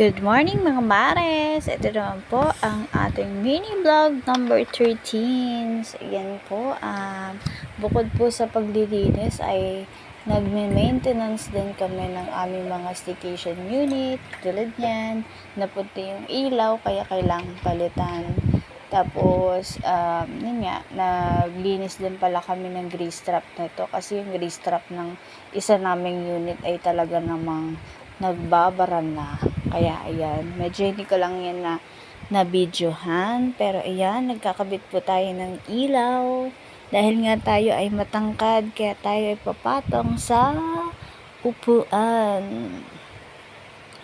Good morning mga mares! Ito naman po ang ating mini vlog number 13. So, yan po, bukod po sa paglilinis ay nagme-maintenance din kami ng aming mga staycation unit. Tulad yan, napunti yung ilaw kaya kailangan palitan. Tapos, yun nga, naglinis din pala kami ng grease trap na ito kasi yung grease trap ng isa naming unit ay talaga namang nagbabara na. Kaya ayan, medyo hindi ko lang yan na videohan. Pero ayan, nagkakabit po tayo ng ilaw. Dahil nga tayo ay matangkad, kaya tayo ay papatong sa upuan.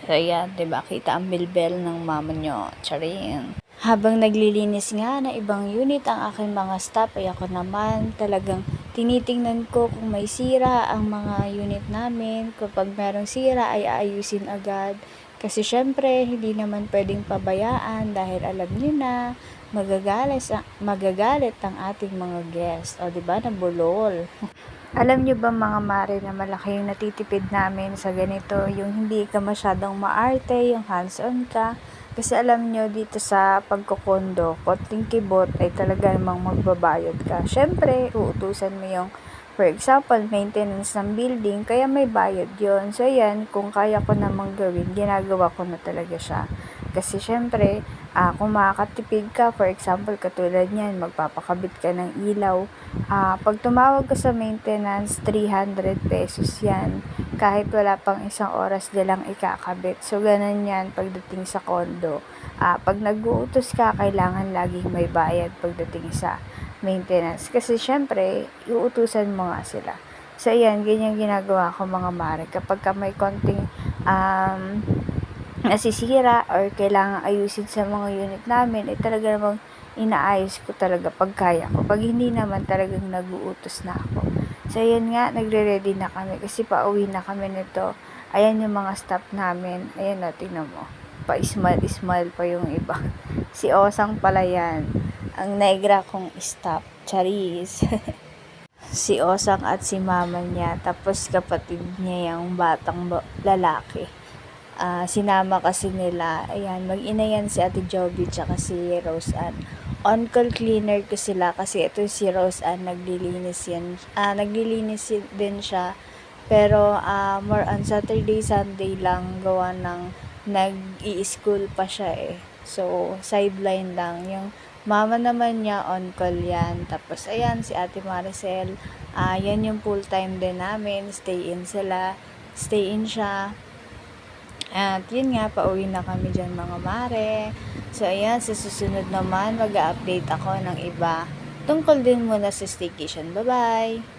So ayan, diba? Kita ang bilbel ng mama nyo. Charin. Habang naglilinis nga na ibang unit ang aking mga staff, ay ako naman talagang tinitingnan ko kung may sira ang mga unit namin. Kapag merong sira ay aayusin agad. Kasi syempre, hindi naman pwedeng pabayaan dahil alam niyo na magagalit ang ating mga guest. O diba, nabulol. Alam nyo ba mga mare na malaki yung natitipid namin sa ganito, yung hindi ka masyadong maarte, yung hands-on ka. Kasi alam nyo dito sa pagkokondo, konting kibot ay talaga namang magbabayad ka. Syempre, uutusan mo yung, for example, maintenance ng building, kaya may bayad yon. So yan, kung kaya ko namang gawin, ginagawa ko na talaga siya. Kasi syempre, kung makakatipid ka, for example, katulad niyan, magpapakabit ka ng ilaw. Pag tumawag ka sa maintenance, 300 pesos yan. Kahit wala pang isang oras nilang ikakabit. So, ganun yan pagdating sa condo. Pag nag-uutos ka, kailangan laging may bayad pagdating sa maintenance. Kasi syempre, iuutusan mo nga sila. So, ayan, ganyan ginagawa ko mga mare. Kapag ka may konting nasisira or kailangan ayusin sa mga unit namin, ay talaga namang inaayos ko talaga pag kaya ko. Pag hindi naman talagang nag-uutos na ako. So, ayan nga, nagre-ready na kami kasi pauwi na kami nito. Ayan yung mga staff namin. Ayan o, tingnan mo. Pa-smile pa yung iba. Si Osang pala yan. Ang negra kong staff. Charis. Si Osang at si mama niya. Tapos kapatid niya yung batang lalaki. Sinama kasi nila, ayan, mag-ina yan si Ate Joby tsaka si Rose Ann. On-call cleaner ko sila kasi ito si Rose Ann, naglilinis yan. Naglilinis din siya, pero more on Saturday, Sunday lang, gawa ng nag-i-school pa siya eh. So, sideline lang. Yung mama naman niya, on-call yan. Tapos, ayan, si Ate Maricel, yan yung full-time din namin, stay in siya. At yun nga, pauwi na kami dyan mga mare. So ayan, sa susunod naman mag-update ako ng iba tungkol din muna sa staycation. Bye-bye!